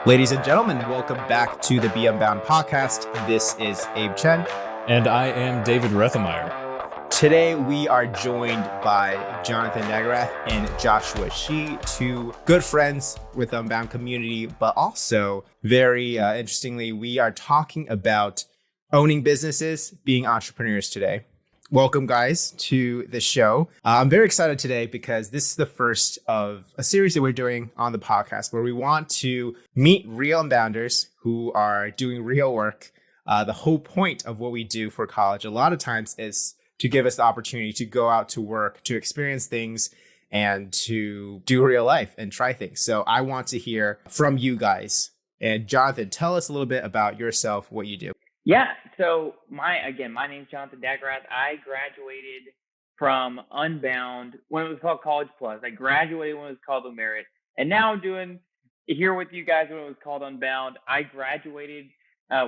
Ladies and gentlemen, welcome back to the Be Unbound podcast. This is Abe Chen. And I am David Rethemeyer. Today, we are joined by Jonathan Dagerath and Joshua Shi, two good friends with the Unbound community, but also very interestingly, we are talking about owning businesses, being entrepreneurs today. Welcome, guys, to the show. I'm very excited today because this is the first of a series that we're doing on the podcast where we want to meet real Unbounders who are doing real work. The whole point of what we do for college a lot of times is to give us the opportunity to go out to work, to experience things, and to do real life and try things. So I want to hear from you guys. And Jonathan, tell us a little bit about yourself, what you do. Yeah, so my name's Jonathan Dagerath. I graduated from Unbound when it was called College Plus. I graduated when it was called Merit, and now I'm doing here with you guys when it was called Unbound. I graduated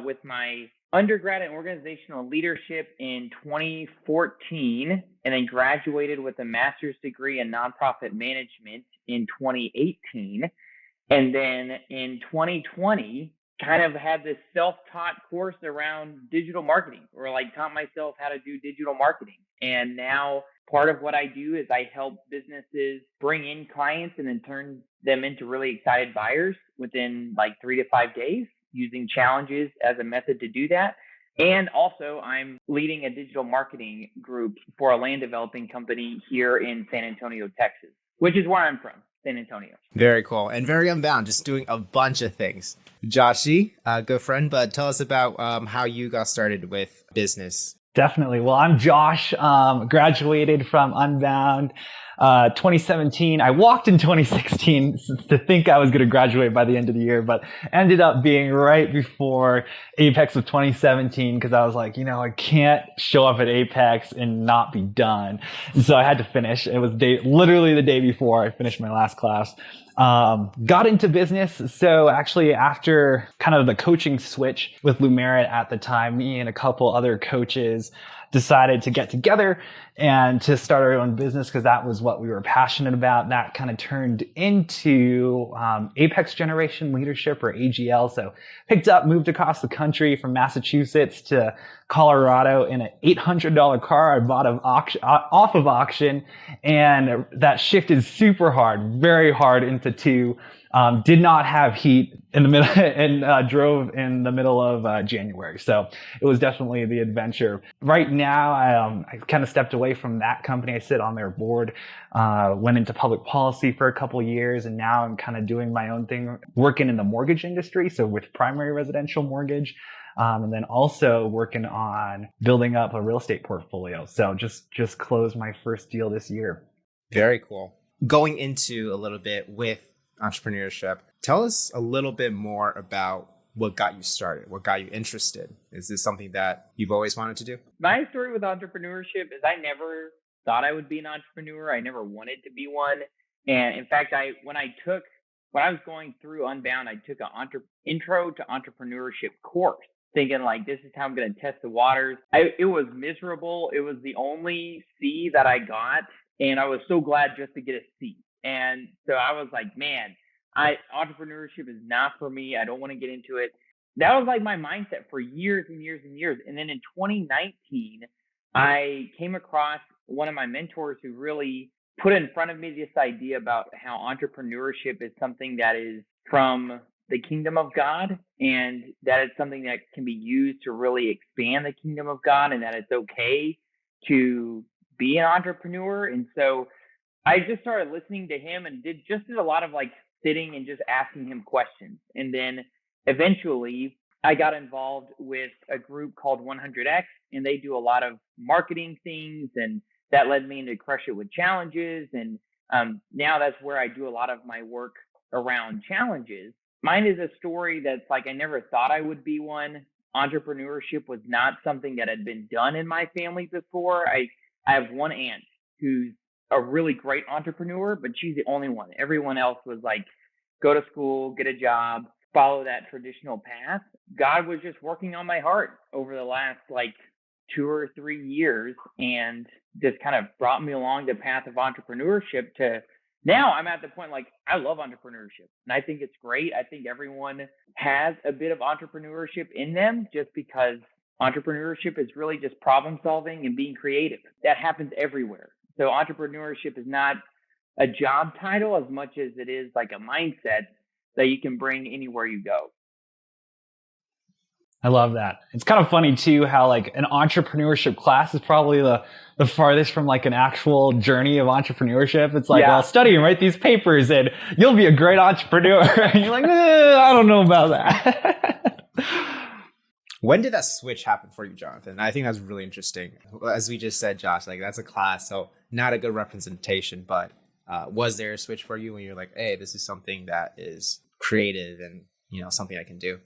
with my undergrad in organizational leadership in 2014, and then graduated with a master's degree in nonprofit management in 2018, and then in 2020. Kind of had this self-taught course around digital marketing, or like taught myself how to do digital marketing. And now part of what I do is I help businesses bring in clients and then turn them into really excited buyers within like 3 to 5 days, using challenges as a method to do that. And also I'm leading a digital marketing group for a land developing company here in San Antonio, Texas, which is where I'm from. San Antonio. Very cool and very unbound, just doing a bunch of things. Joshi, good friend, but tell us about how you got started with business. Definitely. Well, I'm Josh, graduated from Unbound 2017. I walked in 2016 to think I was going to graduate by the end of the year, but ended up being right before Apex of 2017 because I was like, I can't show up at Apex and not be done. And so I had to finish. It was literally the day before I finished my last class. Got into business. So actually after kind of the coaching switch with Merit at the time, me and a couple other coaches decided to get together and to start our own business because that was what we were passionate about. That kind of turned into Apex Generation Leadership, or AGL. So picked up, moved across the country from Massachusetts to Colorado in an $800 car I bought off of auction. And that shifted super hard, very hard into two. Did not have heat in the middle and drove in the middle of January. So it was definitely the adventure. Right now, I kind of stepped away from that company. I sit on their board, went into public policy for a couple of years, and now I'm kind of doing my own thing, working in the mortgage industry. So with primary residential mortgage, and then also working on building up a real estate portfolio. So just closed my first deal this year. Very cool. Going into a little bit with entrepreneurship, tell us a little bit more about what got you started, what got you interested. Is this something that you've always wanted to do? My story with entrepreneurship is I never thought I would be an entrepreneur. I never wanted to be one. And in fact, when I was going through Unbound, I took an intro to entrepreneurship course, thinking like, this is how I'm going to test the waters. It was miserable. It was the only C that I got. And I was so glad just to get a C. And so I was like, man, entrepreneurship is not for me. I don't want to get into it. That was like my mindset for years and years and years. And then in 2019, I came across one of my mentors who really put in front of me this idea about how entrepreneurship is something that is from the kingdom of God, and that it's something that can be used to really expand the kingdom of God, and that it's okay to be an entrepreneur. And so I just started listening to him and did a lot of like sitting and just asking him questions. And then eventually I got involved with a group called 100X, and they do a lot of marketing things, and that led me into Crush It with challenges. And now that's where I do a lot of my work around challenges. Mine is a story that's like, I never thought I would be one. Entrepreneurship was not something that had been done in my family before. I have one aunt who's a really great entrepreneur, but she's the only one. Everyone else was like, go to school, get a job, follow that traditional path. God was just working on my heart over the last like 2 or 3 years, and just kind of brought me along the path of entrepreneurship to now I'm at the point like I love entrepreneurship and I think it's great. I think everyone has a bit of entrepreneurship in them just because entrepreneurship is really just problem solving and being creative. That happens everywhere. So entrepreneurship is not a job title as much as it is like a mindset that you can bring anywhere you go. I love that. It's kind of funny too how like an entrepreneurship class is probably the farthest from like an actual journey of entrepreneurship. It's like, well, study and write these papers and you'll be a great entrepreneur. And you're like, I don't know about that. When did that switch happen for you, Jonathan? I think that's really interesting. As we just said, Josh, like that's a class, so not a good representation, but was there a switch for you when you're like, hey, this is something that is creative and, you know, something I can do?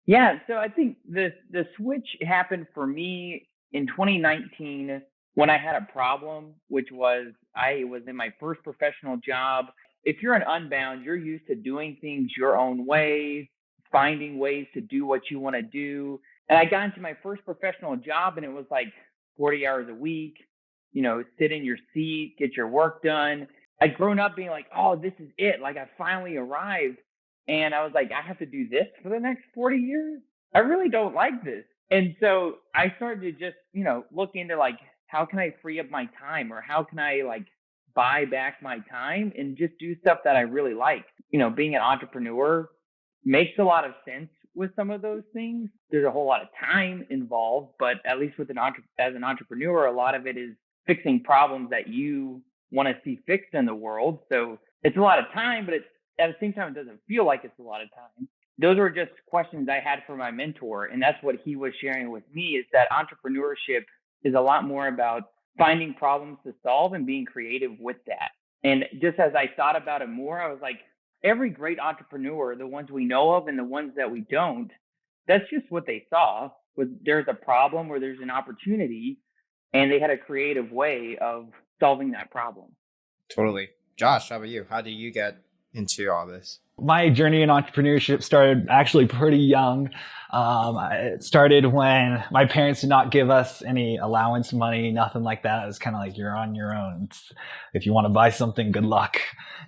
Yeah, so I think the switch happened for me in 2019 when I had a problem, which was I was in my first professional job. If you're an Unbound, you're used to doing things your own way, finding ways to do what you want to do. And I got into my first professional job and it was like 40 hours a week, you know, sit in your seat, get your work done. I'd grown up being like, oh, this is it. Like I finally arrived. And I was like, I have to do this for the next 40 years? I really don't like this. And so I started to just, you know, look into like, how can I free up my time or how can I like buy back my time and just do stuff that I really like? You know, being an entrepreneur makes a lot of sense with some of those things. There's a whole lot of time involved, but at least with as an entrepreneur, a lot of it is fixing problems that you want to see fixed in the world. So it's a lot of time, but at the same time, it doesn't feel like it's a lot of time. Those were just questions I had for my mentor. And that's what he was sharing with me is that entrepreneurship is a lot more about finding problems to solve and being creative with that. And just as I thought about it more, I was like, every great entrepreneur, the ones we know of and the ones that we don't, that's just what they saw. There's a problem or there's an opportunity and they had a creative way of solving that problem. Totally. Josh, how about you? How do you get into all this? My journey in entrepreneurship started actually pretty young. It started when my parents did not give us any allowance money, nothing like that. It was kind of like, you're on your own. If you want to buy something, good luck.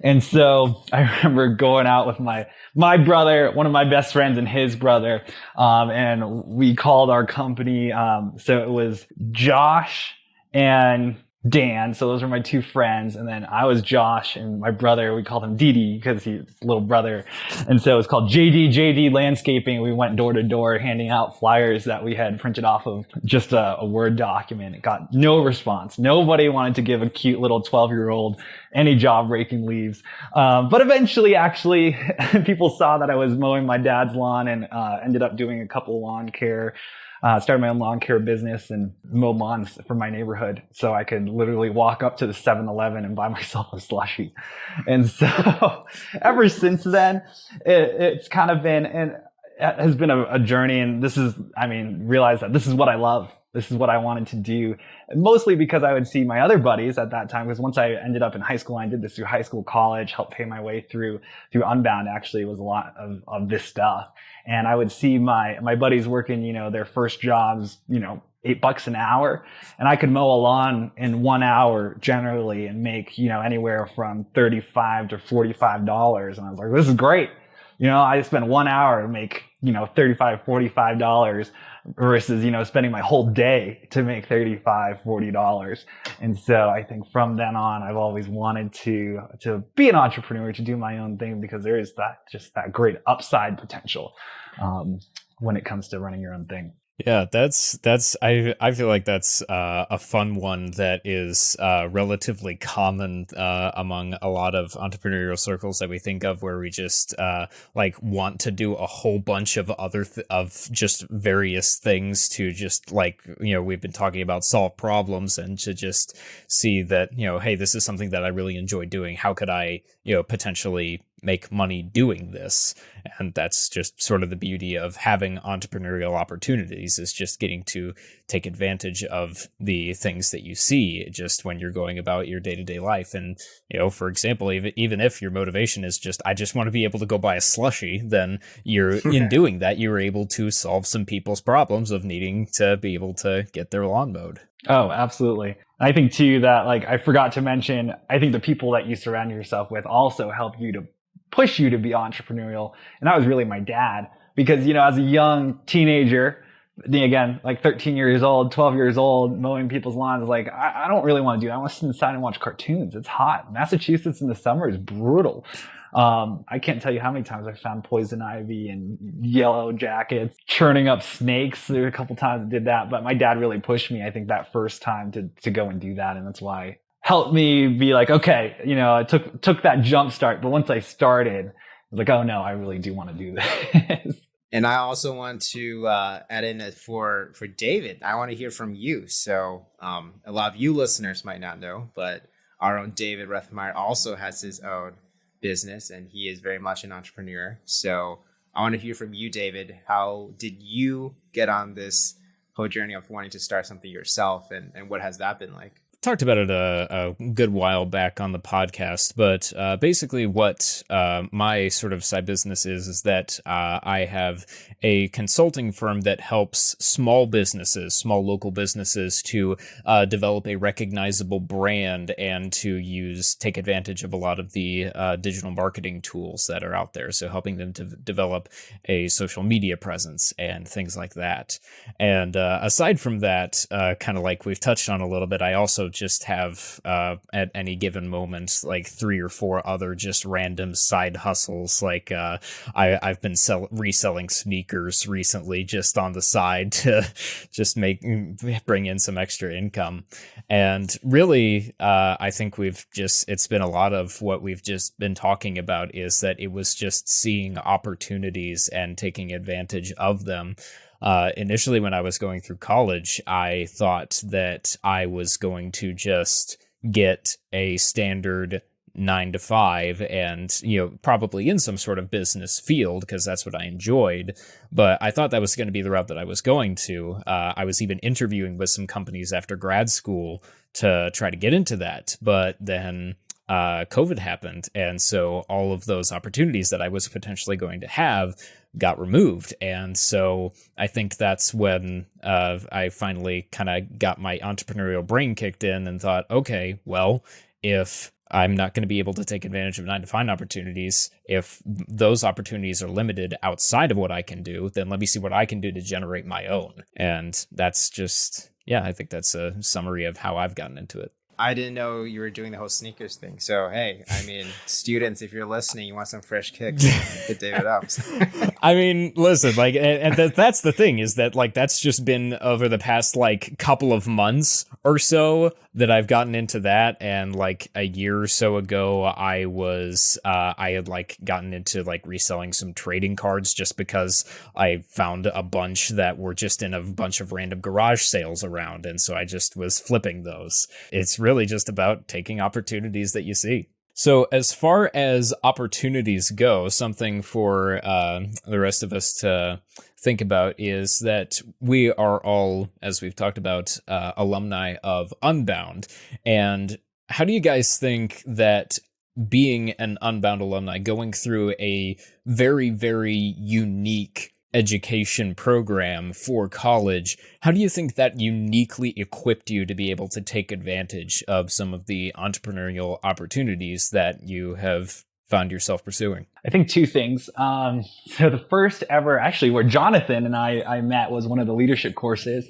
And so I remember going out with my brother, one of my best friends and his brother. And we called our company. So it was Josh and Dan. So those were my two friends. And then I was Josh and my brother, we called him Didi because he's little brother. And so it was called JD Landscaping. We went door to door handing out flyers that we had printed off of just a Word document. It got no response. Nobody wanted to give a cute little 12-year-old any job raking leaves. But eventually, actually, people saw that I was mowing my dad's lawn and ended up doing a couple lawn care. Started my own lawn care business and mowed lawns for my neighborhood. So I could literally walk up to the 7-Eleven and buy myself a slushie. And so ever since then, it's kind of been, and it has been a journey. And this is, realize that this is what I love. This is what I wanted to do, mostly because I would see my other buddies at that time. Because once I ended up in high school, I did this through high school, college, helped pay my way through Unbound. Actually, was a lot of this stuff. And I would see my buddies working, their first jobs, $8 an hour, and I could mow a lawn in 1 hour generally and make, anywhere from $35 to $45. And I was like, this is great. I spent 1 hour to make, $35, $45 versus, spending my whole day to make $35, $40. And so I think from then on, I've always wanted to be an entrepreneur, to do my own thing, because there is that great upside potential, when it comes to running your own thing. Yeah, I feel like that's a fun one that is relatively common among a lot of entrepreneurial circles that we think of, where we just want to do a whole bunch of of just various things to just we've been talking about, solve problems, and to just see that, hey, this is something that I really enjoy doing. How could I, potentially make money doing this? And that's just sort of the beauty of having entrepreneurial opportunities, is just getting to take advantage of the things that you see just when you're going about your day-to-day life. And, for example, even if your motivation is just, I just want to be able to go buy a slushie, then you're in doing that, you're able to solve some people's problems of needing to be able to get their lawn mowed. Oh, absolutely. I think too that, like, I forgot to mention, I think the people that you surround yourself with also help you to push you to be entrepreneurial. And that was really my dad, because, you know, as a young teenager, again, like 13 years old, 12 years old, mowing people's lawns, like, I don't really want to do that. I want to sit inside and watch cartoons. It's hot. Massachusetts in the summer is brutal. I can't tell you how many times I found poison ivy and yellow jackets, churning up snakes. There were a couple times I did that, but my dad really pushed me, I think, that first time to go and do that. And that's why helped me be like, okay, you know, I took that jump start. But once I started, I was like, oh no, I really do want to do this. And I also want to add in for David. I want to hear from you. So a lot of you listeners might not know, but our own David Rethmeyer also has his own business, and he is very much an entrepreneur. So I want to hear from you, David. How did you get on this whole journey of wanting to start something yourself, and what has that been like? Talked about it a good while back on the podcast, but basically what my sort of side business is that I have a consulting firm that helps small local businesses to develop a recognizable brand and to take advantage of a lot of the digital marketing tools that are out there. So helping them to develop a social media presence and things like that. And aside from that, kind of like we've touched on a little bit, I also just have at any given moment like 3 or 4 other just random side hustles. Like I've been reselling sneakers recently just on the side to just bring in some extra income. And really, I think it's been a lot of what we've just been talking about is that it was just seeing opportunities and taking advantage of them. Initially, when I was going through college, I thought that I was going to just get a standard 9 to 5 and, you know, probably in some sort of business field because that's what I enjoyed. But I thought that was going to be the route that I was going to. I was even interviewing with some companies after grad school to try to get into that. But then COVID happened. And so all of those opportunities that I was potentially going to have got removed. And so I think that's when I finally kind of got my entrepreneurial brain kicked in and thought, okay, well, if I'm not going to be able to take advantage of 9 to 5 opportunities, if those opportunities are limited outside of what I can do, then let me see what I can do to generate my own. And that's just, I think that's a summary of how I've gotten into it. I didn't know you were doing the whole sneakers thing. So, hey, I mean, students, if you're listening, you want some fresh kicks, hit David up. I mean, listen, like, and that's the thing is that, like, that's just been over the past, like, couple of months or so that I've gotten into that. And, like, a year or so ago, I had, like, gotten into, like, reselling some trading cards just because I found a bunch that were just in a bunch of random garage sales around. And so I just was flipping those. It's really just about taking opportunities that you see. So as far as opportunities go, something for the rest of us to think about is that we are all, as we've talked about, alumni of Unbound. And how do you guys think that being an Unbound alumni, going through a very, very unique education program for college, how do you think that uniquely equipped you to be able to take advantage of some of the entrepreneurial opportunities that you have found yourself pursuing? I think 2 things. So the first ever, actually, where Jonathan and I met was one of the leadership courses.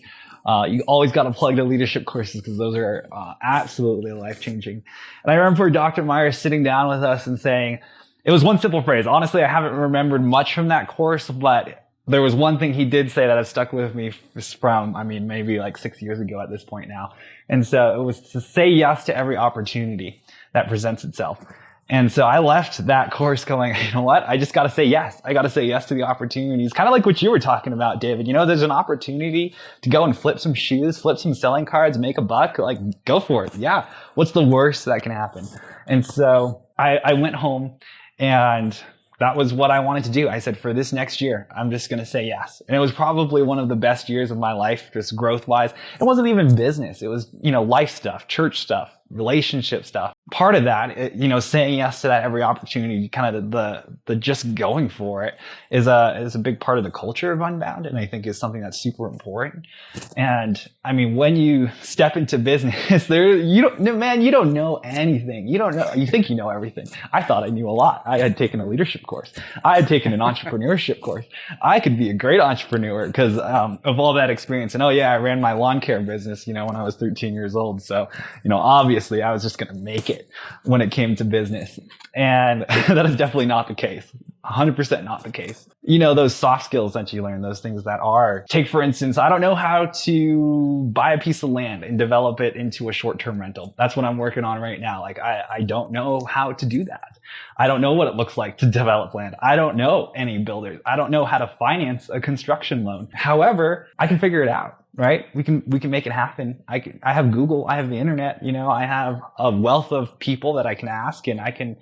You always got to plug the leadership courses because those are absolutely life-changing. And I remember Dr. Myers sitting down with us and saying, it was one simple phrase. Honestly, I haven't remembered much from that course, but there was one thing he did say that has stuck with me from, I mean, maybe like 6 years ago at this point now. And so it was to say yes to every opportunity that presents itself. And so I left that course going, you know what? I just got to say yes. I got to say yes to the opportunities. Kind of like what you were talking about, David. You know, there's an opportunity to go and flip some shoes, flip some selling cards, make a buck. Like, go for it. Yeah. What's the worst that can happen? And so I went home and that was what I wanted to do. I said, for this next year, I'm just going to say yes. And it was probably one of the best years of my life, just growth wise. It wasn't even business. It was, you know, life stuff, church stuff, relationship stuff. part of that, saying yes to that every opportunity, kind of the just going for it is a big part of the culture of Unbound, and I think is something that's super important. And I mean, when you step into business, you don't know anything. You don't know. You think you know everything. I thought I knew a lot. I had taken a leadership course. I had taken an entrepreneurship course. I could be a great entrepreneur because of all that experience. And I ran my lawn care business, when I was 13 years old. So, obviously I was just going to make it when it came to business. And that is definitely not the case. 100% not the case. Those soft skills that you learn, those things that take, for instance, I don't know how to buy a piece of land and develop it into a short-term rental. That's what I'm working on right now. Like, I don't know how to do that. I don't know what it looks like to develop land. I don't know any builders. I don't know how to finance a construction loan. However, I can figure it out. Right? We can make it happen. I have Google, I have the internet, I have a wealth of people that I can ask, and I can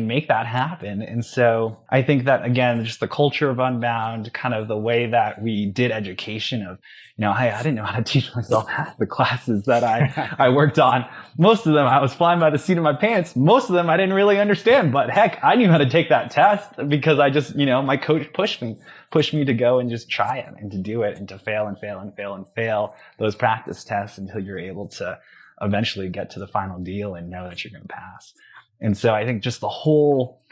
make that happen. And so I think that, again, just the culture of Unbound, kind of the way that we did education of, hey, I didn't know how to teach myself half the classes that I worked on. Most of them I was flying by the seat of my pants. Most of them I didn't really understand, but heck, I knew how to take that test because I just, my coach pushed me to go and just try it and to do it and to fail and fail and fail and fail those practice tests until you're able to eventually get to the final deal and know that you're going to pass. And so I think just the whole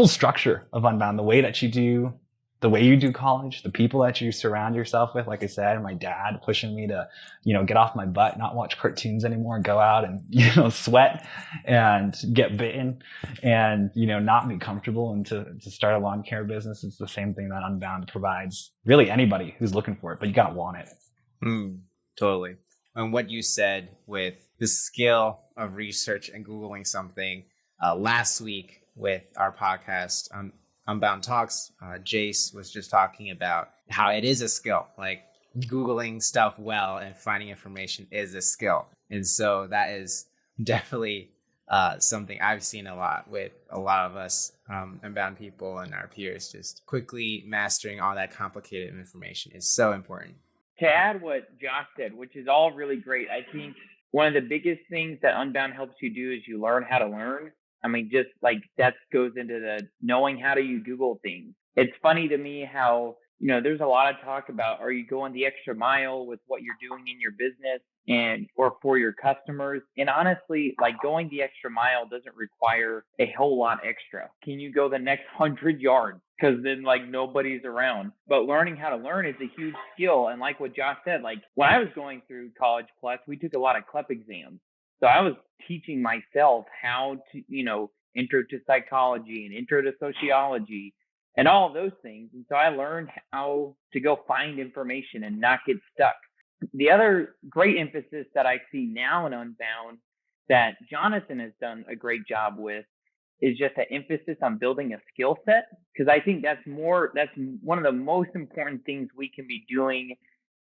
structure of Unbound, the way you do college, the people that you surround yourself with, like I said, my dad pushing me to, get off my butt, not watch cartoons anymore, and go out and, sweat and get bitten and, not be comfortable, and to start a lawn care business. It's the same thing that Unbound provides really anybody who's looking for it, but you got to want it. Totally. And what you said with the skill of research and Googling something, last week with our podcast, Unbound Talks, Jace was just talking about how it is a skill. Like, Googling stuff well and finding information is a skill. And so that is definitely something I've seen a lot with a lot of us Unbound people and our peers. Just quickly mastering all that complicated information is so important. To add what Josh said, which is all really great, I think one of the biggest things that Unbound helps you do is you learn how to learn. I mean, just like that goes into the knowing how to you Google things. It's funny to me how, there's a lot of talk about, are you going the extra mile with what you're doing in your business or for your customers? And honestly, like, going the extra mile doesn't require a whole lot extra. Can you go the next 100 yards? Because then, like, nobody's around. But learning how to learn is a huge skill. And like what Josh said, like, when I was going through College Plus, we took a lot of CLEP exams. So I was teaching myself how to, intro to psychology and intro to sociology and all of those things. And so I learned how to go find information and not get stuck. The other great emphasis that I see now in Unbound that Jonathan has done a great job with is just an emphasis on building a skill set. Because I think that's one of the most important things we can be doing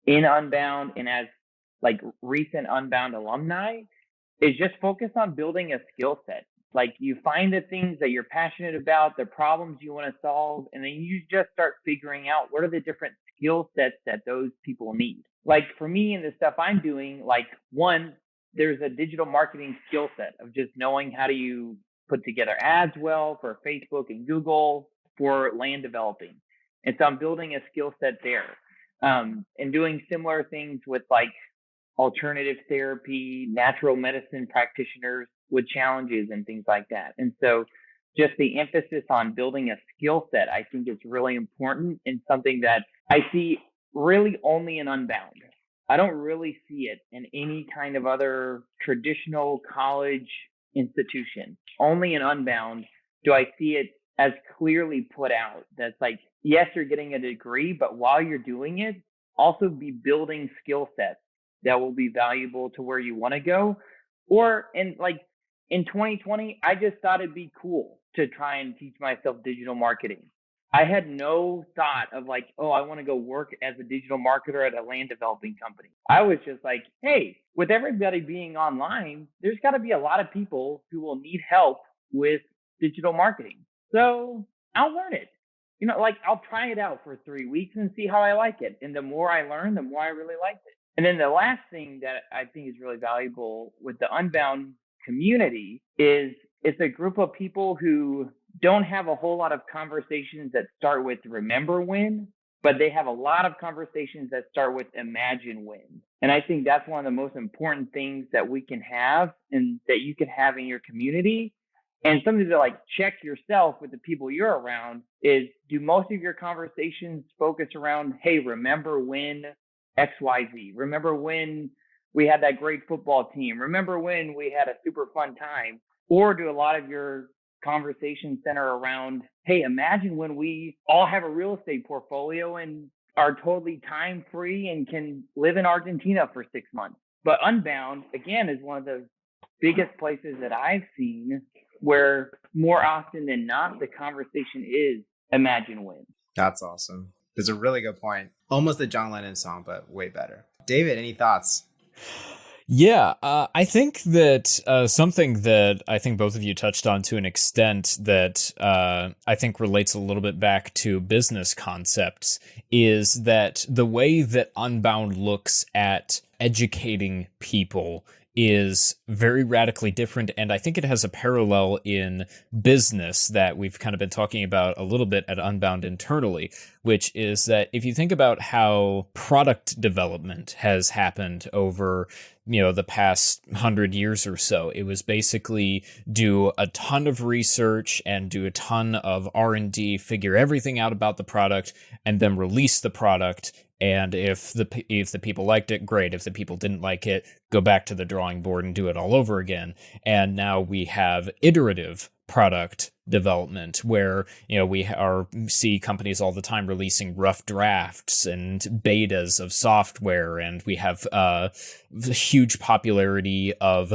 in Unbound and as like recent Unbound alumni is just focus on building a skill set. Like, you find the things that you're passionate about, the problems you want to solve, and then you just start figuring out what are the different skill sets that those people need. Like, for me and the stuff I'm doing, like, one, there's a digital marketing skill set of just knowing how do you put together ads well for Facebook and Google for land developing. And so I'm building a skill set there, and doing similar things with like alternative therapy, natural medicine practitioners with challenges and things like that. And so just the emphasis on building a skill set, I think, is really important and something that I see really only in Unbound. I don't really see it in any kind of other traditional college institution. Only in Unbound do I see it as clearly put out. That's like, yes, you're getting a degree, but while you're doing it, also be building skill sets that will be valuable to where you want to go. Or in 2020, I just thought it'd be cool to try and teach myself digital marketing. I had no thought of like, oh, I want to go work as a digital marketer at a land developing company. I was just like, hey, with everybody being online, there's got to be a lot of people who will need help with digital marketing. So I'll learn it. I'll try it out for 3 weeks and see how I like it. And the more I learn, the more I really liked it. And then the last thing that I think is really valuable with the Unbound community is it's a group of people who don't have a whole lot of conversations that start with remember when, but they have a lot of conversations that start with imagine when. And I think that's one of the most important things that we can have and that you can have in your community. And something to like check yourself with the people you're around is, do most of your conversations focus around, hey, remember when XYZ? Remember when we had that great football team? Remember when we had a super fun time? Or do a lot of your conversations center around, hey, imagine when we all have a real estate portfolio and are totally time free and can live in Argentina for 6 months? But Unbound, again, is one of the biggest places that I've seen where more often than not, the conversation is imagine when. That's awesome. That's a really good point. Almost the John Lennon song, but way better. David, any thoughts? Yeah, I think that something that I think both of you touched on to an extent that I think relates a little bit back to business concepts is that the way that Unbound looks at educating people is very radically different, and I think it has a parallel in business that we've kind of been talking about a little bit at Unbound internally, which is that if you think about how product development has happened over the past 100 years or so, it was basically do a ton of research and do a ton of R&D, figure everything out about the product, and then release the product. And if the people liked it, great. If the people didn't like it, go back to the drawing board and do it all over again. And now we have iterative product development where we see companies all the time releasing rough drafts and betas of software, and we have huge popularity of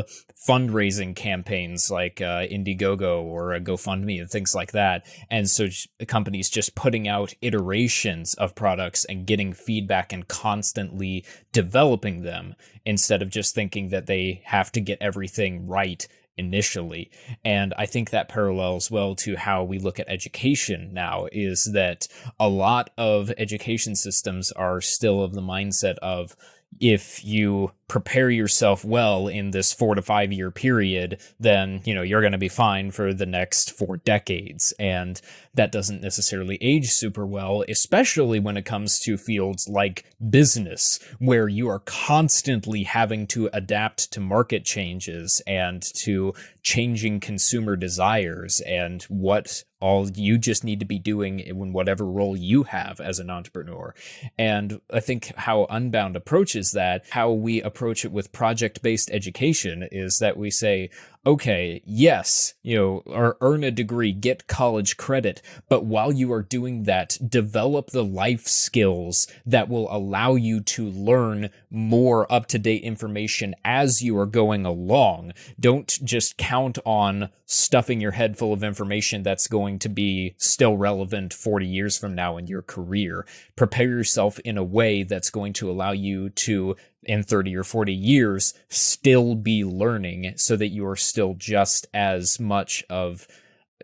fundraising campaigns like Indiegogo or GoFundMe and things like that. And so companies just putting out iterations of products and getting feedback and constantly developing them instead of just thinking that they have to get everything right initially. And I think that parallels well to how we look at education now, is that a lot of education systems are still of the mindset of, if you prepare yourself well in this 4 to 5 year period, then, you're going to be fine for the next 4 decades. And that doesn't necessarily age super well, especially when it comes to fields like business, where you are constantly having to adapt to market changes and to changing consumer desires and what all you just need to be doing in whatever role you have as an entrepreneur. And I think how Unbound approaches that, how we approach it with project-based education, is that we say, okay, yes, or earn a degree, get college credit, but while you are doing that, develop the life skills that will allow you to learn more up-to-date information as you are going along. Don't just count on stuffing your head full of information that's going to be still relevant 40 years from now in your career. Prepare yourself in a way that's going to allow you to, in 30 or 40 years, still be learning, so that you are still just as much of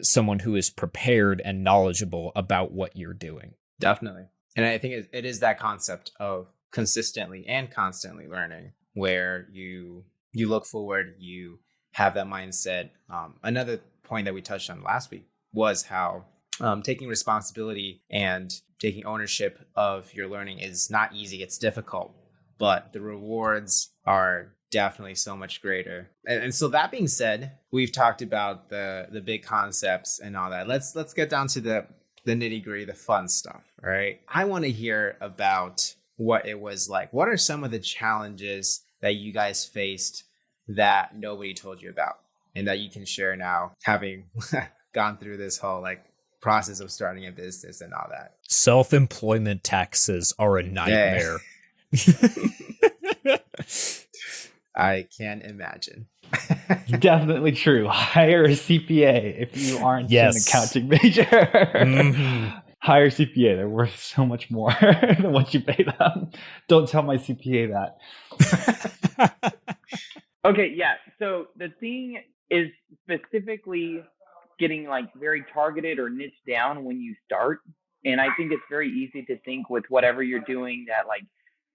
someone who is prepared and knowledgeable about what you're doing. Definitely. And I think it is that concept of consistently and constantly learning, where you look forward, you have that mindset. Another point that we touched on last week was how taking responsibility and taking ownership of your learning is not easy. It's difficult, but the rewards are definitely so much greater. And so that being said, we've talked about the big concepts and all that. Let's get down to the nitty gritty, the fun stuff, right? I want to hear about what it was like. What are some of the challenges that you guys faced that nobody told you about and that you can share now, having gone through this whole process of starting a business and all that? Self-employment taxes are a nightmare. I can imagine. Definitely true. Hire a CPA if you aren't an accounting major. Mm-hmm. Hire a CPA. They're worth so much more than what you pay them. Don't tell my CPA that. Okay, yeah. So the thing is specifically getting very targeted or niched down when you start. And I think it's very easy to think with whatever you're doing that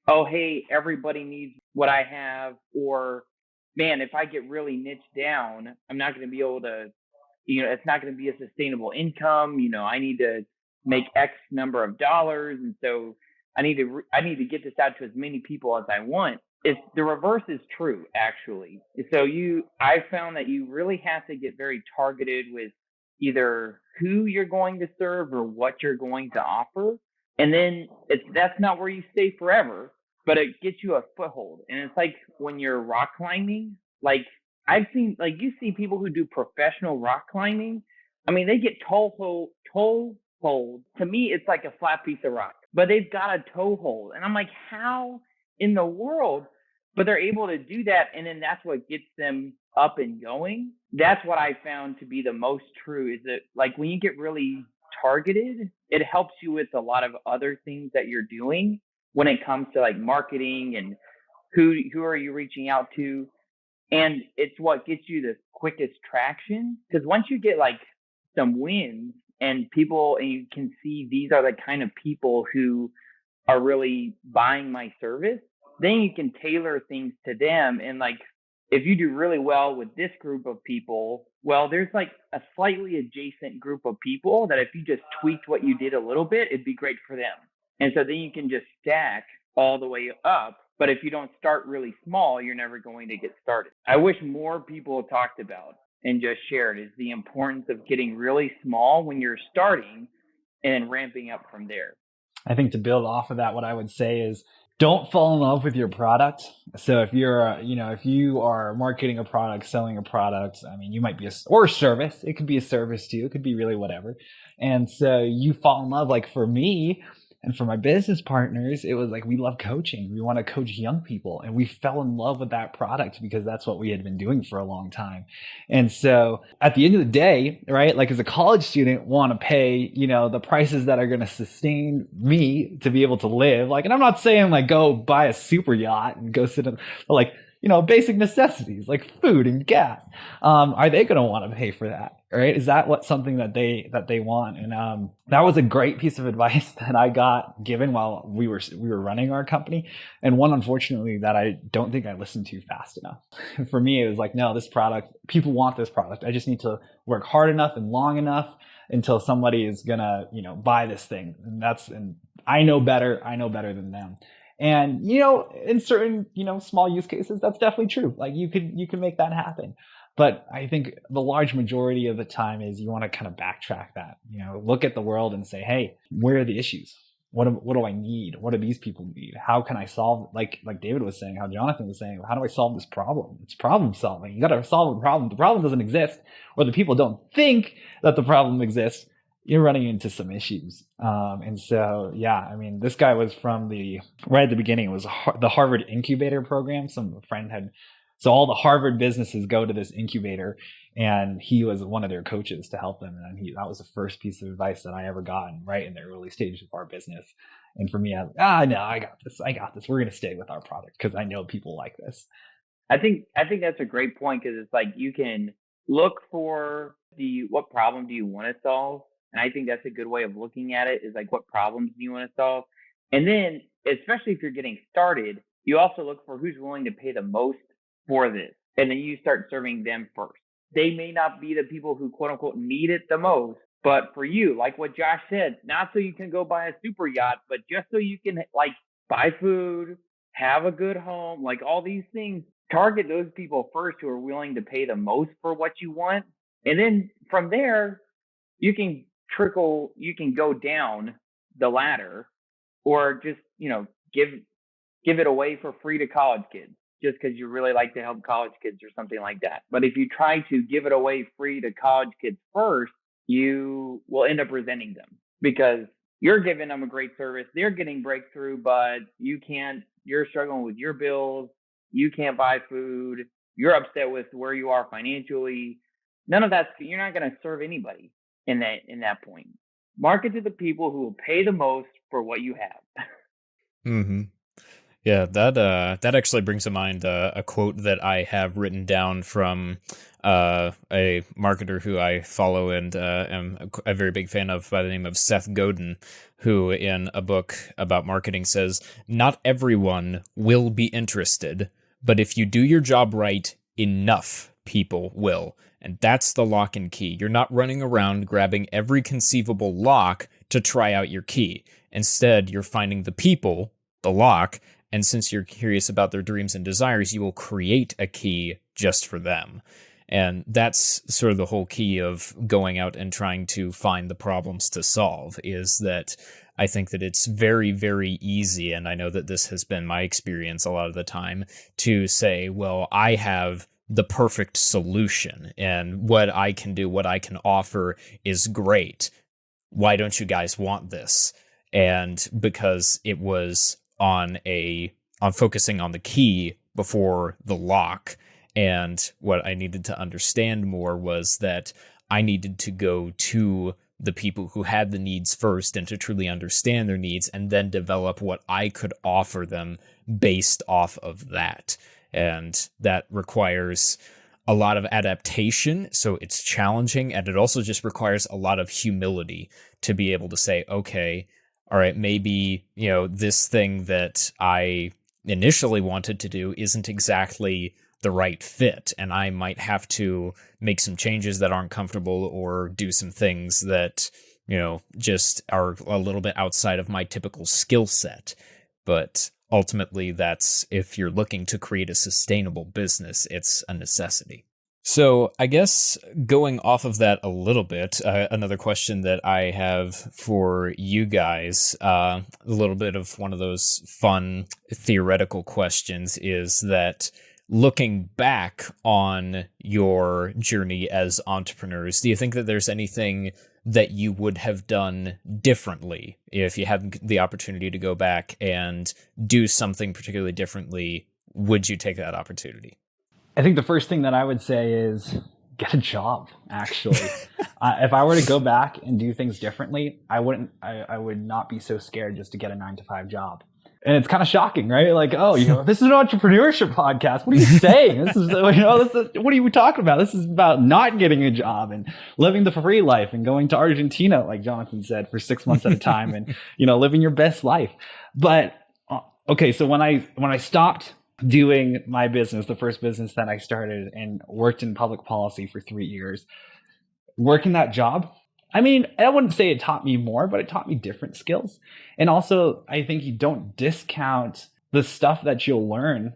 oh, hey, everybody needs what I have, or man, if I get really niched down, I'm not going to be able to, it's not going to be a sustainable income. I need to make X number of dollars. And so I need to get this out to as many people as I want. It's the reverse is true, actually. So I found that you really have to get very targeted with either who you're going to serve or what you're going to offer. And then that's not where you stay forever, but it gets you a foothold. And it's like when you're rock climbing, like I've seen, like you see people who do professional rock climbing. I mean, they get toe hold. To me, it's like a flat piece of rock, but they've got a toe hold. And I'm like, how in the world? But they're able to do that. And then that's what gets them up and going. That's what I found to be the most true, is that like when you get really targeted, it helps you with a lot of other things that you're doing when it comes to like marketing and who are you reaching out to. And it's what gets you the quickest traction, because once you get like some wins and you can see these are the kind of people who are really buying my service, then you can tailor things to them. And like, if you do really well with this group of people, well, there's like a slightly adjacent group of people that if you just tweaked what you did a little bit, it'd be great for them. And so then you can just stack all the way up. But if you don't start really small, you're never going to get started. I wish more people talked about and just shared is the importance of getting really small when you're starting and then ramping up from there. I think to build off of that, what I would say is don't fall in love with your product. So if you're, if you are marketing a product, selling a product, I mean, you might be or a service. It could be a service too. It could be really whatever. And so you fall in love. Like for me and for my business partners, it was like, we love coaching. We want to coach young people. And we fell in love with that product because that's what we had been doing for a long time. And so at the end of the day, right, like as a college student, want to pay, the prices that are going to sustain me to be able to live. Like, and I'm not saying like go buy a super yacht and go sit in, but like, basic necessities like food and gas. Are they going to want to pay for that? Right? Is that something that they want? And that was a great piece of advice that I got given while we were running our company, and one unfortunately that I don't think I listened to fast enough. For me, it was like, no, this product, people want this product. I just need to work hard enough and long enough until somebody is gonna buy this thing, and I know better than them. And in certain small use cases, that's definitely true. Like you can make that happen. But I think the large majority of the time is you want to kind of backtrack that, look at the world and say, hey, where are the issues? What do I need? What do these people need? How can I solve, like David was saying, how Jonathan was saying, how do I solve this problem? It's problem solving. You got to solve a problem. The problem doesn't exist, or the people don't think that the problem exists. You're running into some issues. And so, yeah, I mean, this guy was from right at the beginning, it was the Harvard incubator program. Some friend had, so all the Harvard businesses go to this incubator, and he was one of their coaches to help them. And that was the first piece of advice that I ever gotten right in the early stages of our business. And for me, no, I got this. We're going to stay with our product because I know people like this. I think that's a great point, because it's like you can look for what problem do you want to solve? And I think that's a good way of looking at it, is like, what problems do you want to solve? And then, especially if you're getting started, you also look for who's willing to pay the most for this. And then you start serving them first. They may not be the people who quote unquote need it the most, but for you, like what Josh said, not so you can go buy a super yacht, but just so you can like buy food, have a good home, like all these things. Target those people first who are willing to pay the most for what you want. And then from there, you can go down the ladder, or just, give it away for free to college kids, just because you really like to help college kids or something like that. But if you try to give it away free to college kids first, you will end up resenting them, because you're giving them a great service. They're getting breakthrough, but you're struggling with your bills. You can't buy food. You're upset with where you are financially. None of that. You're not going to serve anybody in that point. Market to the people who will pay the most for what you have. Mm-hmm. Yeah, that actually brings to mind a quote that I have written down from a marketer who I follow and am a very big fan of, by the name of Seth Godin, who in a book about marketing says, "Not everyone will be interested, but if you do your job right, enough people will. And that's the lock and key. You're not running around grabbing every conceivable lock to try out your key. Instead, you're finding the people, the lock, and since you're curious about their dreams and desires, you will create a key just for them. And that's sort of the whole key of going out and trying to find the problems to solve, is that I think that it's very, very easy, and I know that this has been my experience a lot of the time, to say, well, I have the perfect solution, and what I can do, what I can offer is great. Why don't you guys want this? And because it was on focusing on the key before the lock. And what I needed to understand more was that I needed to go to the people who had the needs first and to truly understand their needs, and then develop what I could offer them based off of that. And that requires a lot of adaptation. So it's challenging. And it also just requires a lot of humility to be able to say, okay, all right, maybe, this thing that I initially wanted to do isn't exactly the right fit, and I might have to make some changes that aren't comfortable, or do some things that, just are a little bit outside of my typical skill set. But ultimately, that's, if you're looking to create a sustainable business, it's a necessity. So I guess going off of that a little bit, another question that I have for you guys, a little bit of one of those fun theoretical questions, is that looking back on your journey as entrepreneurs, do you think that there's anything that you would have done differently if you had the opportunity to go back and do something particularly differently? Would you take that opportunity? I think the first thing that I would say is get a job, actually. If I were to go back and do things differently, I would not be so scared just to get a 9-to-5 job. And it's kind of shocking, right? Like, this is an entrepreneurship podcast. What are you saying? This is what are you talking about? This is about not getting a job and living the free life and going to Argentina, like Jonathan said, for 6 months at a time, and, living your best life. But, okay, so when I stopped doing my business, the first business that I started, and worked in public policy for 3 years, working that job, I mean, I wouldn't say it taught me more, but it taught me different skills. And also, I think you don't discount the stuff that you'll learn,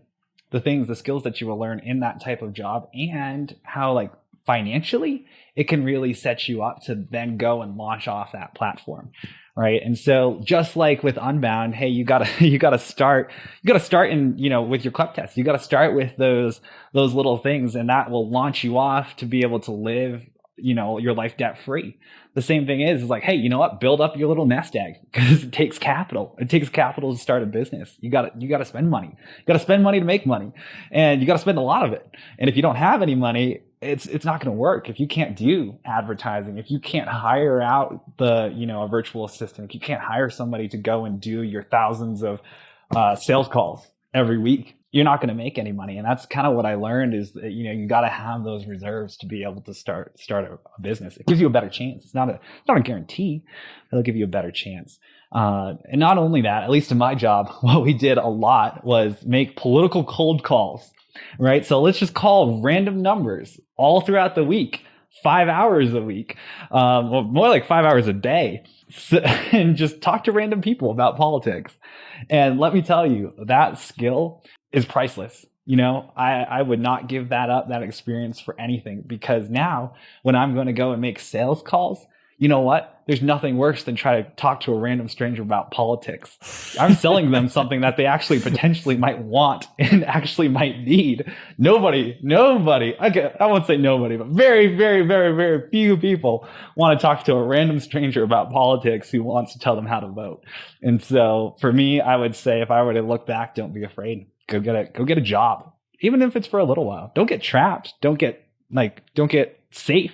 the skills that you will learn in that type of job, and how, financially it can really set you up to then go and launch off that platform. Right. And so just like with Unbound, hey, you gotta start in, with your club test. You gotta start with those little things, and that will launch you off to be able to live, your life debt free. The same thing is like, hey, you know what? Build up your little nest egg, because it takes capital. It takes capital to start a business. You gotta spend money. You gotta spend money to make money, and you gotta spend a lot of it. And if you don't have any money, it's not going to work. If you can't do advertising, if you can't hire out a virtual assistant, if you can't hire somebody to go and do your thousands of sales calls every week, you're not going to make any money. And that's kind of what I learned, is that, you got to have those reserves to be able to start a business. It gives you a better chance. It's not a guarantee, but it'll give you a better chance. And not only that, at least in my job, what we did a lot was make political cold calls. Right. So let's just call random numbers all throughout the week, 5 hours a week, well, more like 5 hours a day, and just talk to random people about politics. And let me tell you, that skill is priceless. I would not give that experience for anything, because now when I'm going to go and make sales calls, you know what? There's nothing worse than try to talk to a random stranger about politics. I'm selling them something that they actually potentially might want and actually might need. Nobody, okay, I won't say nobody, but very, very, very, very few people want to talk to a random stranger about politics who wants to tell them how to vote. And so for me, I would say, if I were to look back, don't be afraid. Go get a job, even if it's for a little while. Don't get trapped. Don't get safe.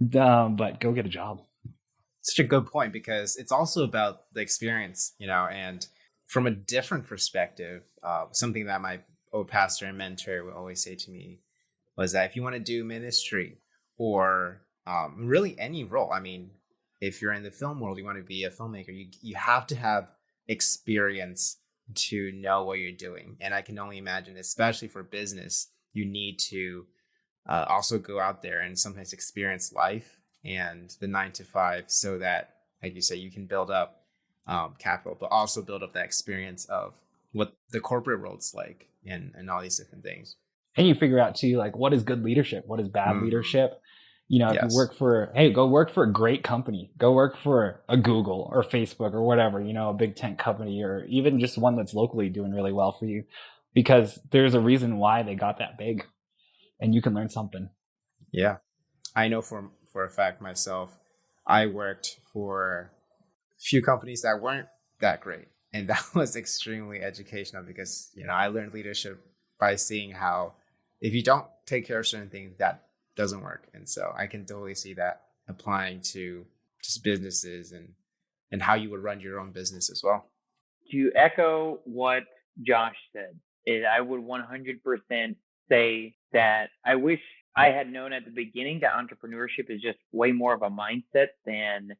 But go get a job. Such a good point, because it's also about the experience, and from a different perspective, something that my old pastor and mentor would always say to me was that if you want to do ministry, or really any role, I mean, if you're in the film world, you want to be a filmmaker, you have to have experience to know what you're doing. And I can only imagine, especially for business, you need to also go out there and sometimes experience life and the 9 to 5 so that, like you say, you can build up capital, but also build up that experience of what the corporate world's like and all these different things. And you figure out too, like, what is good leadership? What is bad leadership? You know, if Yes. you work for, hey, go work for a great company, go work for a Google or Facebook or whatever, you know, a big tech company, or even just one that's locally doing really well for you, because there's a reason why they got that big, and you can learn something. Yeah. I know for a fact myself, I worked for a few companies that weren't that great. And that was extremely educational because, you know, I learned leadership by seeing how if you don't take care of certain things, that doesn't work. And so I can totally see that applying to just businesses and how you would run your own business as well. To echo what Josh said, I would 100% say that I wish I had known at the beginning that entrepreneurship is just way more of a mindset than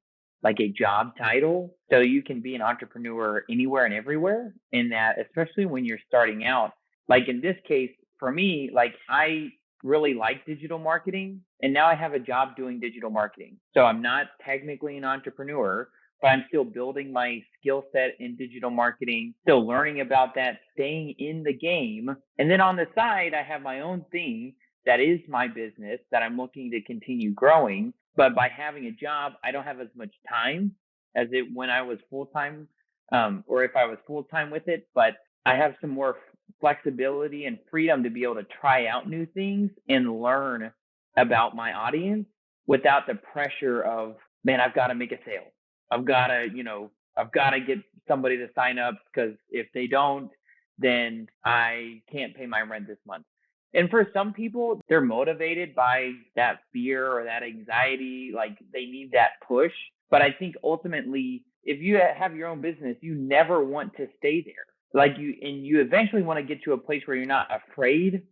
like a job title. So you can be an entrepreneur anywhere and everywhere, in that, especially when you're starting out. Like in this case, for me, like I really like digital marketing, and now I have a job doing digital marketing. So I'm not technically an entrepreneur, but I'm still building my skill set in digital marketing, still learning about that, staying in the game. And then on the side, I have my own thing that is my business that I'm looking to continue growing. But by having a job, I don't have as much time as it when I was full-time, or if I was full-time with it. But I have some more flexibility and freedom to be able to try out new things and learn about my audience without the pressure of, man, I've got to make a sale. I've got to get somebody to sign up, because if they don't, then I can't pay my rent this month. And for some people, they're motivated by that fear or that anxiety, like they need that push. But I think ultimately, if you have your own business, you never want to stay there. Like you eventually want to get to a place where you're not afraid,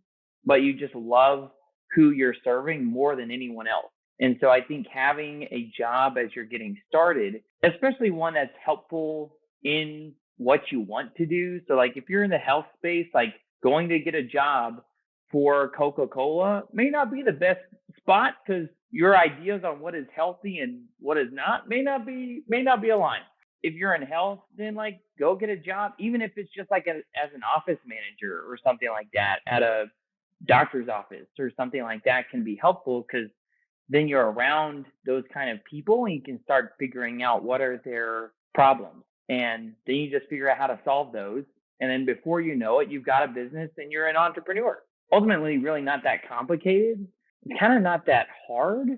but you just love who you're serving more than anyone else. And so I think having a job as you're getting started, especially one that's helpful in what you want to do. So like if you're in the health space, like going to get a job for Coca-Cola may not be the best spot, because your ideas on what is healthy and what is not may not be aligned. If you're in health, then like go get a job, even if it's just like as an office manager or something like that at a doctor's office or something like that can be helpful, because then you're around those kind of people and you can start figuring out what are their problems. And then you just figure out how to solve those. And then before you know it, you've got a business and you're an entrepreneur. Ultimately, really not that complicated. It's kind of not that hard.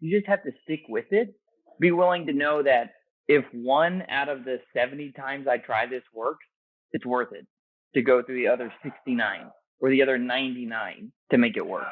You just have to stick with it. Be willing to know that if 1 out of the 70 times I try this works, it's worth it to go through the other 69 or the other 99 to make it work.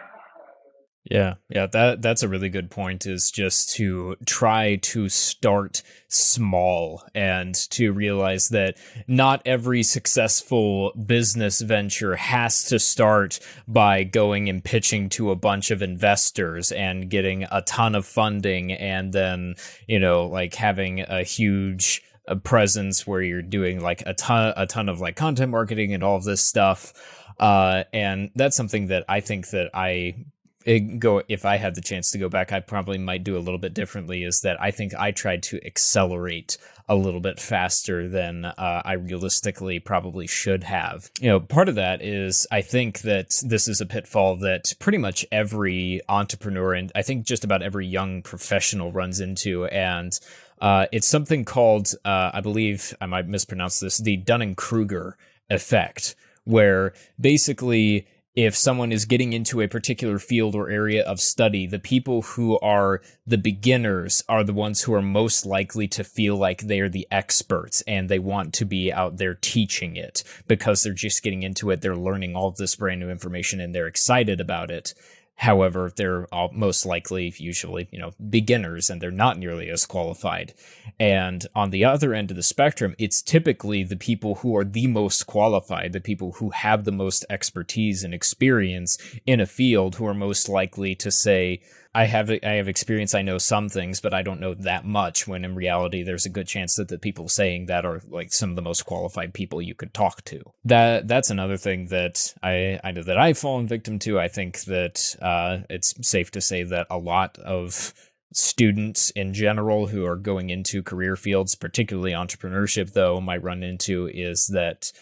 Yeah, that's a really good point, is just to try to start small and to realize that not every successful business venture has to start by going and pitching to a bunch of investors and getting a ton of funding and then, like having a huge presence where you're doing like a ton of like content marketing and all of this stuff. And that's something that I think that if I had the chance to go back, I probably might do a little bit differently, is that I think I tried to accelerate a little bit faster than I realistically probably should have. Part of that is I think that this is a pitfall that pretty much every entrepreneur and I think just about every young professional runs into. And it's something called, I believe I might mispronounce this, the Dunning-Kruger Effect, where basically if someone is getting into a particular field or area of study, the people who are the beginners are the ones who are most likely to feel like they are the experts and they want to be out there teaching it because they're just getting into it. They're learning all of this brand new information and they're excited about it. However, they're all most likely usually, beginners, and they're not nearly as qualified. And on the other end of the spectrum, it's typically the people who are the most qualified, the people who have the most expertise and experience in a field who are most likely to say, I have experience. I know some things, but I don't know that much. When in reality, there's a good chance that the people saying that are like some of the most qualified people you could talk to. That's another thing that I know that I've fallen victim to. I think that it's safe to say that a lot of students in general who are going into career fields, particularly entrepreneurship, though, might run into is that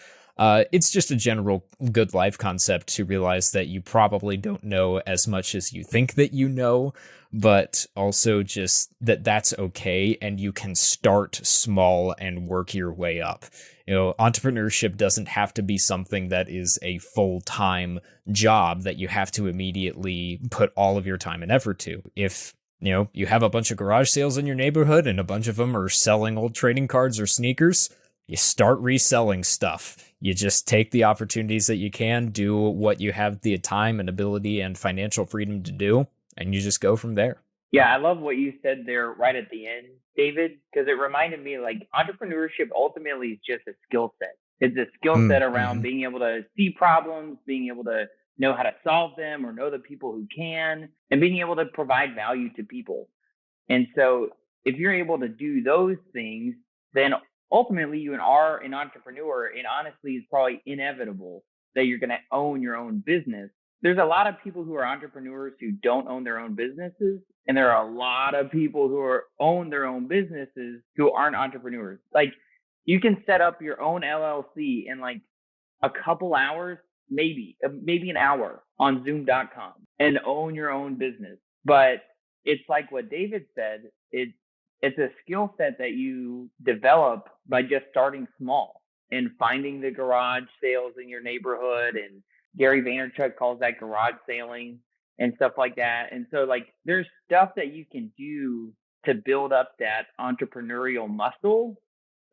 it's just a general good life concept to realize that you probably don't know as much as you think that you know, but also just that that's okay and you can start small and work your way up. Entrepreneurship doesn't have to be something that is a full-time job that you have to immediately put all of your time and effort to. If you have a bunch of garage sales in your neighborhood and a bunch of them are selling old trading cards or sneakers, you start reselling stuff. You just take the opportunities that you can, do what you have the time and ability and financial freedom to do, and you just go from there. Yeah, I love what you said there right at the end, David, because it reminded me like entrepreneurship ultimately is just a skill set. It's a skill set around being able to see problems, being able to know how to solve them or know the people who can, and being able to provide value to people. And so if you're able to do those things, then ultimately you are an entrepreneur, and honestly it's probably inevitable that you're going to own your own business. There's a lot of people who are entrepreneurs who don't own their own businesses, and there are a lot of people who own their own businesses who aren't entrepreneurs. Like, you can set up your own LLC in like a couple hours, maybe an hour on Zoom.com and own your own business. But it's like what David said, it's a skill set that you develop by just starting small and finding the garage sales in your neighborhood. And Gary Vaynerchuk calls that garage sailing and stuff like that. And so like there's stuff that you can do to build up that entrepreneurial muscle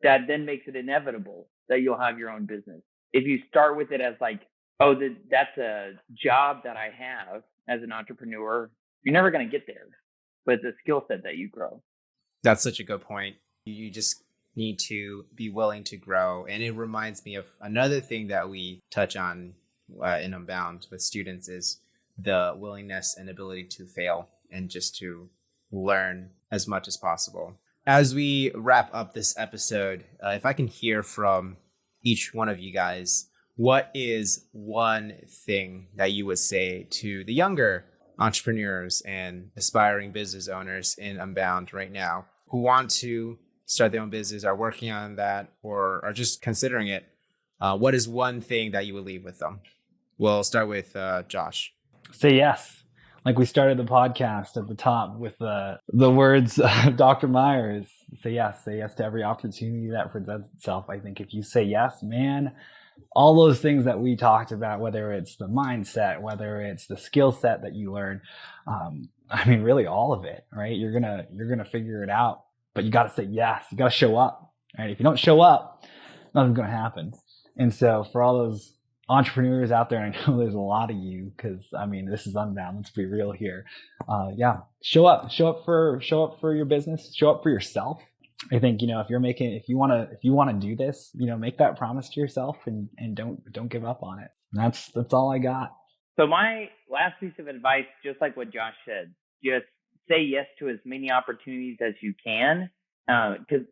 that then makes it inevitable that you'll have your own business. If you start with it as like, oh, that's a job that I have as an entrepreneur, you're never going to get there. But it's a skill set that you grow. That's such a good point. You just need to be willing to grow. And it reminds me of another thing that we touch on in Unbound with students is the willingness and ability to fail and just to learn as much as possible. As we wrap up this episode, if I can hear from each one of you guys, what is one thing that you would say to the younger entrepreneurs and aspiring business owners in Unbound right now who want to start their own business, are working on that, or are just considering it? What is one thing that you would leave with them? We'll start with Josh. Say yes. Like we started the podcast at the top with the words of Dr. Myers. Say yes to every opportunity that presents itself. I think if you say yes, man, all those things that we talked about, whether it's the mindset, whether it's the skill set that you learn, really all of it, right? You're gonna figure it out, but you got to say yes. You got to show up, right? If you don't show up, nothing's gonna happen. And so for all those entrepreneurs out there, I know there's a lot of you, because this is Unbound. Let's be real here. Show up for your business. Show up for yourself. I think, if you want to do this, make that promise to yourself and don't give up on it. And that's all I got. So my last piece of advice, just like what Josh said, just say yes to as many opportunities as you can. Because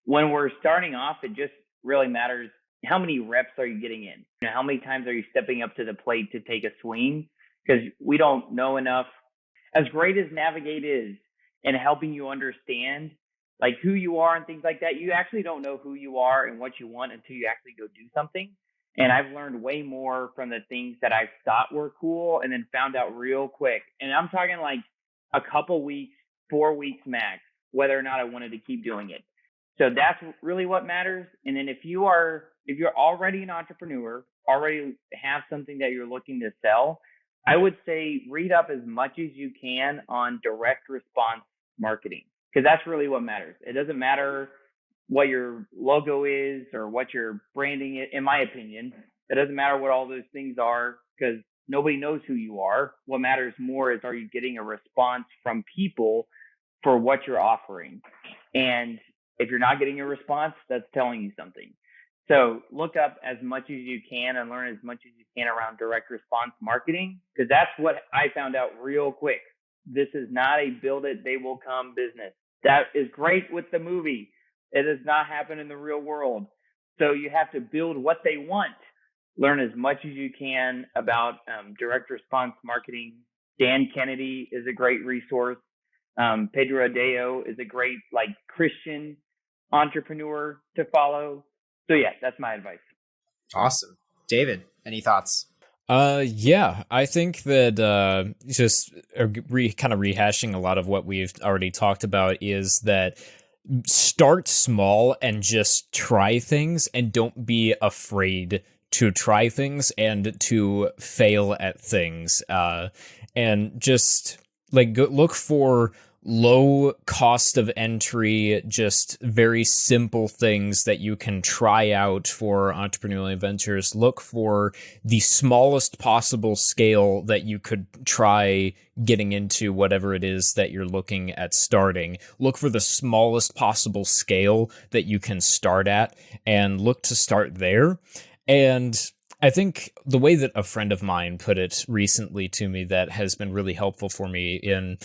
when we're starting off, it just really matters how many reps are you getting in? How many times are you stepping up to the plate to take a swing? Because we don't know enough. As great as Navigate is in helping you understand like who you are and things like that, you actually don't know who you are and what you want until you actually go do something. And I've learned way more from the things that I thought were cool and then found out real quick. And I'm talking like a couple weeks, 4 weeks max, whether or not I wanted to keep doing it. So that's really what matters. And then if you're already an entrepreneur, already have something that you're looking to sell, I would say read up as much as you can on direct response marketing, because that's really what matters. It doesn't matter what your logo is or what your branding is, in my opinion. It doesn't matter what all those things are, because nobody knows who you are. What matters more is, are you getting a response from people for what you're offering? And if you're not getting a response, that's telling you something. So look up as much as you can and learn as much as you can around direct response marketing, because that's what I found out real quick. This is not a build it, they will come business. That is great with the movie. It does not happen in the real world. So you have to build what they want. Learn as much as you can about direct response marketing. Dan Kennedy is a great resource. Pedro Adeo is a great Christian entrepreneur to follow. So yeah, that's my advice. Awesome. David, any thoughts? Yeah, I think that just kind of rehashing a lot of what we've already talked about is that start small and just try things, and don't be afraid to try things and to fail at things. And just look for low cost of entry, just very simple things that you can try out for entrepreneurial ventures. Look for the smallest possible scale that you could try getting into whatever it is that you're looking at starting. Look for the smallest possible scale that you can start at and look to start there. And I think the way that a friend of mine put it recently to me that has been really helpful for me in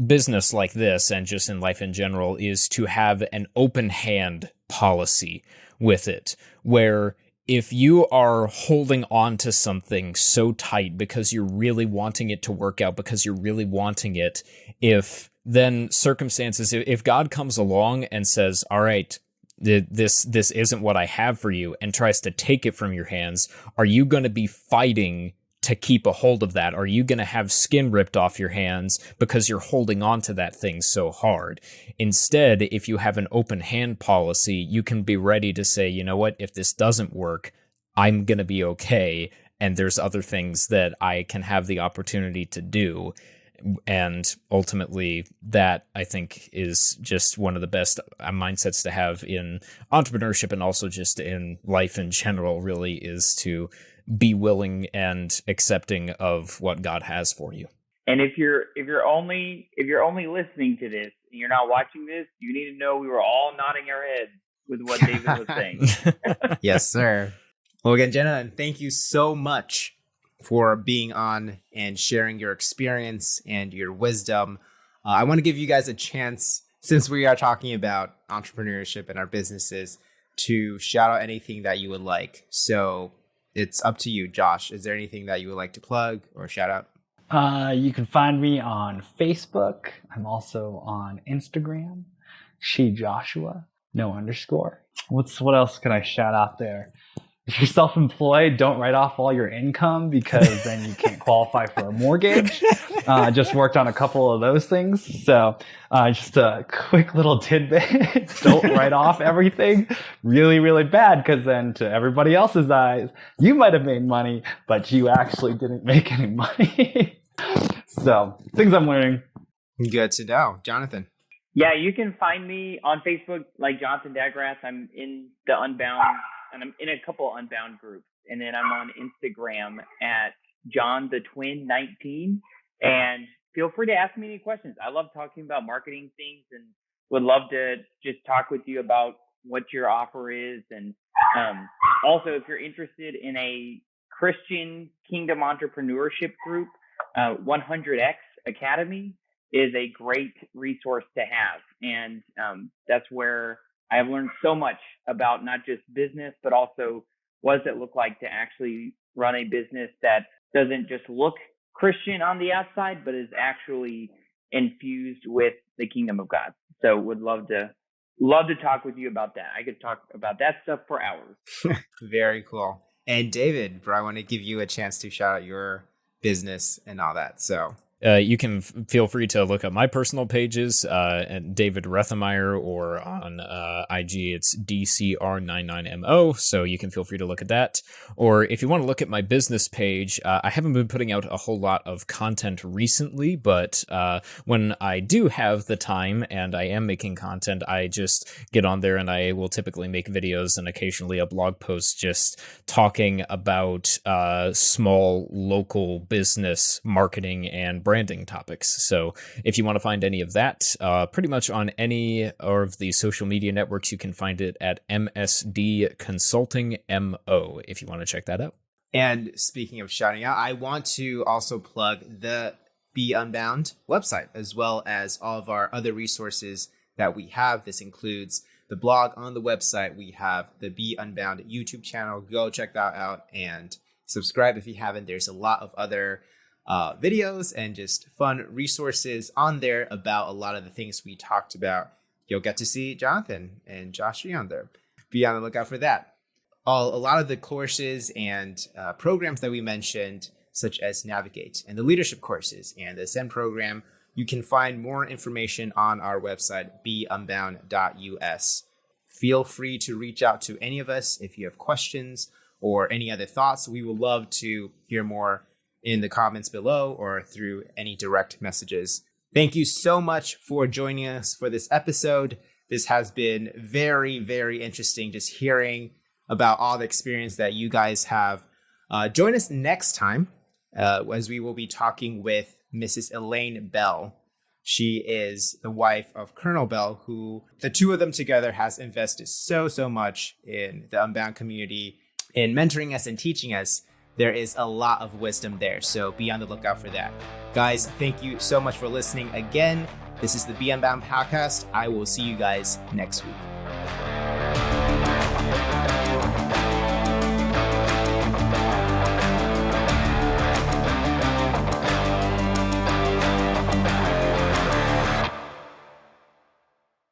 business like this and just in life in general is to have an open hand policy with it, where if you are holding on to something so tight because you're really wanting it to work out, because you're really wanting it, if then circumstances, if God comes along and says, all right, this isn't what I have for you, and tries to take it from your hands, are you going to be fighting to keep a hold of that? Are you going to have skin ripped off your hands because you're holding on to that thing so hard? Instead, if you have an open hand policy, you can be ready to say, you know what, if this doesn't work, I'm going to be okay. And there's other things that I can have the opportunity to do. And ultimately, that I think is just one of the best mindsets to have in entrepreneurship, and also just in life in general, really, is to be willing and accepting of what God has for you. And if you're only listening to this and you're not watching this, you need to know we were all nodding our heads with what David was saying. Yes, sir. Well, again, Jenna, thank you so much for being on and sharing your experience and your wisdom. I want to give you guys a chance, since we are talking about entrepreneurship and our businesses, to shout out anything that you would like. So it's up to you, Josh. Is there anything that you would like to plug or shout out? You can find me on Facebook. I'm also on Instagram. She Joshua, no underscore. What else can I shout out there? If you're self-employed, don't write off all your income, because then you can't qualify for a mortgage. Just worked on a couple of those things. So just a quick little tidbit. Don't write off everything. Really, really bad, because then to everybody else's eyes, you might have made money, but you actually didn't make any money. So things I'm learning. Good to know. Jonathan. Yeah, you can find me on Facebook like Jonathan Dagerath. I'm in the Unbound, and I'm in a couple Unbound groups. And then I'm on Instagram at John the Twin 19. And feel free to ask me any questions. I love talking about marketing things, and would love to just talk with you about what your offer is. And also, if you're interested in a Christian Kingdom entrepreneurship group, 100X Academy is a great resource to have. And that's where I have learned so much about not just business, but also what does it look like to actually run a business that doesn't just look Christian on the outside, but is actually infused with the kingdom of God. So would love to talk with you about that. I could talk about that stuff for hours. Very cool. And David, bro, I want to give you a chance to shout out your business and all that. So you can feel free to look up my personal pages, at David Rethemeyer, or on IG, it's DCR99MO. So you can feel free to look at that. Or if you want to look at my business page, I haven't been putting out a whole lot of content recently, but when I do have the time and I am making content, I just get on there and I will typically make videos and occasionally a blog post just talking about small local business marketing and branding topics. So if you want to find any of that, pretty much on any of the social media networks, you can find it at MSD Consulting MO, if you want to check that out. And speaking of shouting out, I want to also plug the Be Unbound website, as well as all of our other resources that we have. This includes the blog on the website. We have the Be Unbound YouTube channel. Go check that out and subscribe if you haven't. There's a lot of other videos and just fun resources on there about a lot of the things we talked about. You'll get to see Jonathan and Josh on there. Be on the lookout for that. A lot of the courses and programs that we mentioned, such as Navigate and the leadership courses and the Ascend program, you can find more information on our website, beunbound.us. Feel free to reach out to any of us if you have questions or any other thoughts. We would love to hear more in the comments below or through any direct messages. Thank you so much for joining us for this episode. This has been very, very interesting, just hearing about all the experience that you guys have. Join us next time as we will be talking with Mrs. Elaine Bell. She is the wife of Colonel Bell, who the two of them together has invested so much in the Unbound community, in mentoring us and teaching us. There is a lot of wisdom there, so be on the lookout for that. Guys, thank you so much for listening again. This is the Be Unbound podcast. I will see you guys next week.